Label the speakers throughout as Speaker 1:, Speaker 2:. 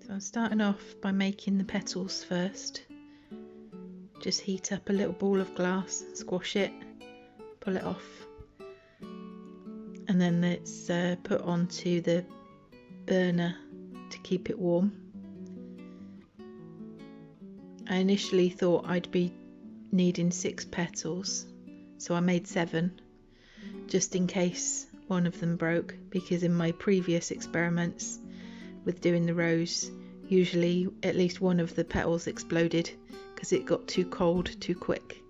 Speaker 1: So I'm starting off by making the petals first. Just heat up a little ball of glass, squash it, pull it off, and then it's put onto the burner to keep it warm. I initially thought I'd be needing 6 petals, so I made 7 just in case one of them broke, because in my previous experiments with doing the rose, usually at least one of the petals exploded because it got too cold too quick.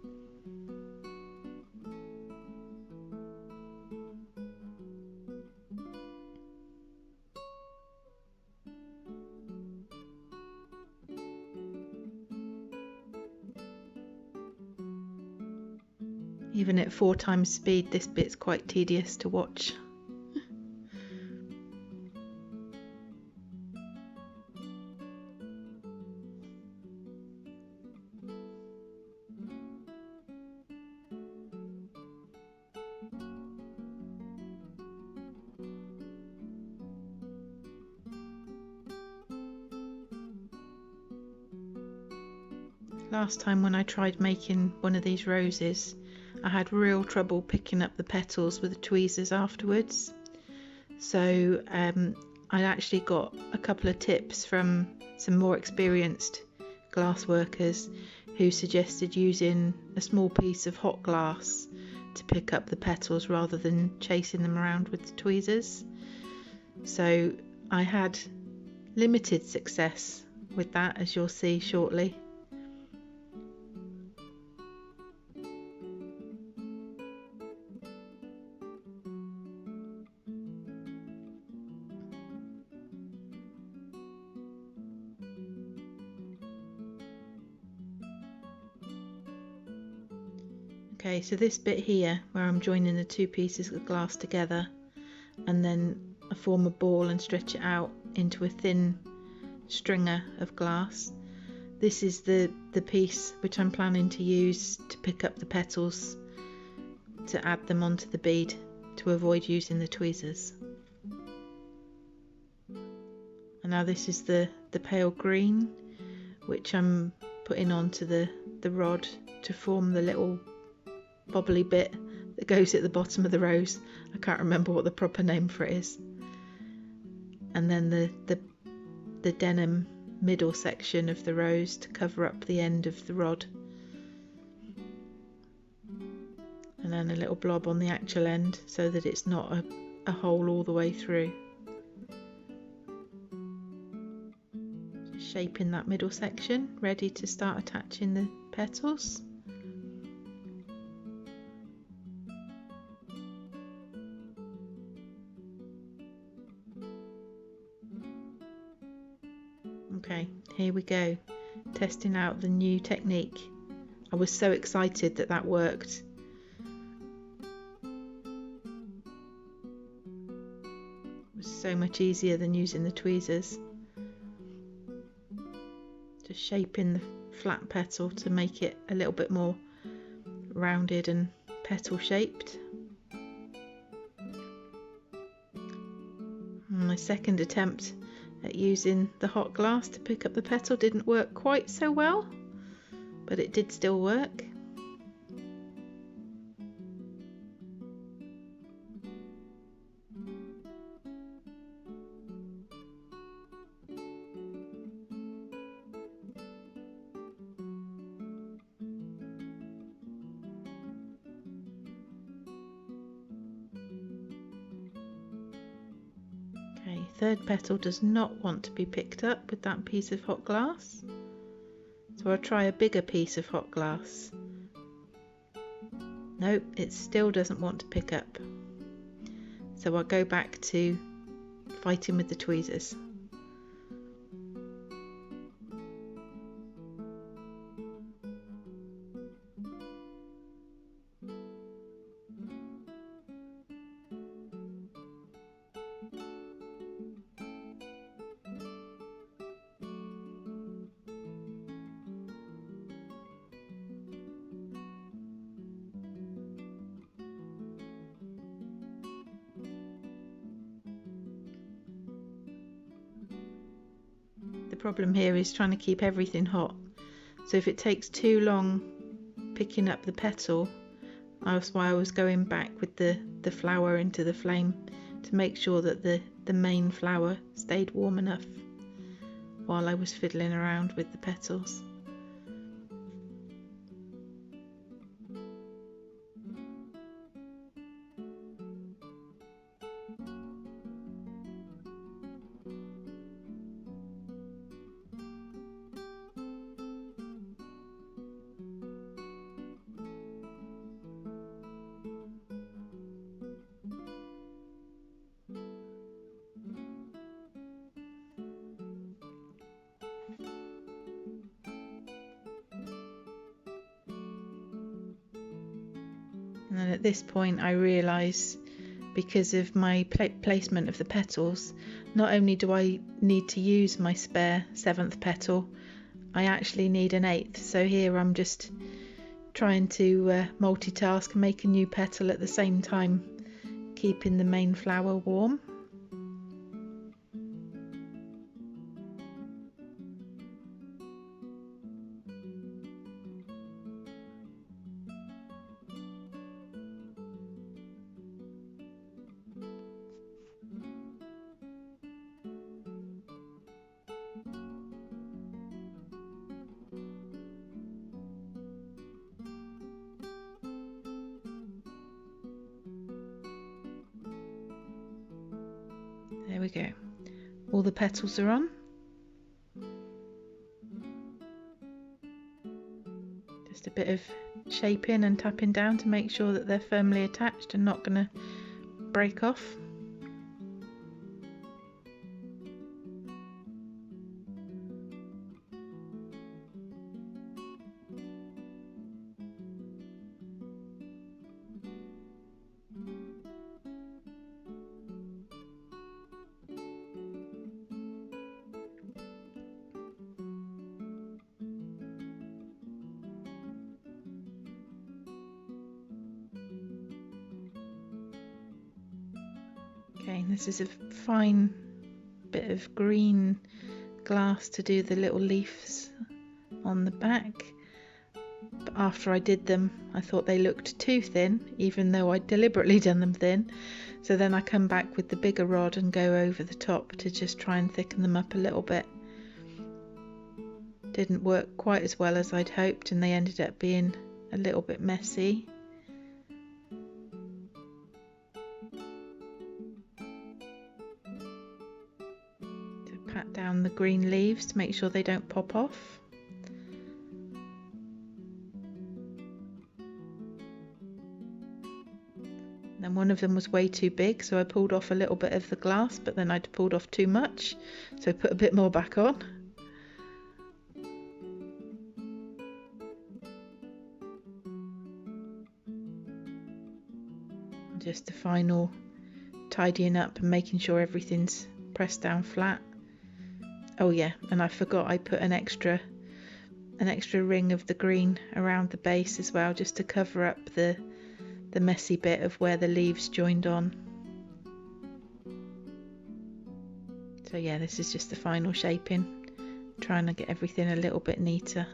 Speaker 1: Even at 4 times speed, this bit's quite tedious to watch. Last time when I tried making one of these roses, I had real trouble picking up the petals with the tweezers afterwards. So I actually got a couple of tips from some more experienced glass workers who suggested using a small piece of hot glass to pick up the petals rather than chasing them around with the tweezers. So I had limited success with that, as you'll see shortly. Okay, so this bit here where I'm joining the 2 pieces of glass together, and then I form a ball and stretch it out into a thin stringer of glass. This is the piece which I'm planning to use to pick up the petals to add them onto the bead to avoid using the tweezers. And now this is the pale green which I'm putting onto the rod to form the little bobbly bit that goes at the bottom of the rose. I can't remember what the proper name for it is. And then the denim middle section of the rose to cover up the end of the rod. And then a little blob on the actual end so that it's not a hole all the way through. Just shaping that middle section, ready to start attaching the petals. Okay, here we go, testing out the new technique. I was so excited that that worked. It was so much easier than using the tweezers. Just shaping the flat petal to make it a little bit more rounded and petal shaped. And my second attempt at using the hot glass to pick up the petal didn't work quite so well, but it did still work. Okay, third petal does not want to be picked up with that piece of hot glass, so I'll try a bigger piece of hot glass. Nope, it still doesn't want to pick up, so I'll go back to fighting with the tweezers. The problem here is trying to keep everything hot. So if it takes too long picking up the petal, that's why I was going back with the flower into the flame to make sure that the main flower stayed warm enough while I was fiddling around with the petals. And then at this point I realise, because of my placement of the petals, not only do I need to use my spare 7th petal, I actually need an 8th. So here I'm just trying to multitask and make a new petal at the same time, keeping the main flower warm. There we go. All the petals are on. Just a bit of shaping and tapping down to make sure that they're firmly attached and not going to break off. Okay, this is a fine bit of green glass to do the little leaves on the back. But after I did them, I thought they looked too thin, even though I'd deliberately done them thin. So then I come back with the bigger rod and go over the top to just try and thicken them up a little bit. Didn't work quite as well as I'd hoped, and they ended up being a little bit messy. Pat down the green leaves to make sure they don't pop off. And one of them was way too big, so I pulled off a little bit of the glass, but then I'd pulled off too much, so I put a bit more back on. Just the final tidying up and making sure everything's pressed down flat. Oh yeah, and I forgot I put an extra ring of the green around the base as well, just to cover up the messy bit of where the leaves joined on. So yeah, this is just the final shaping, trying to get everything a little bit neater.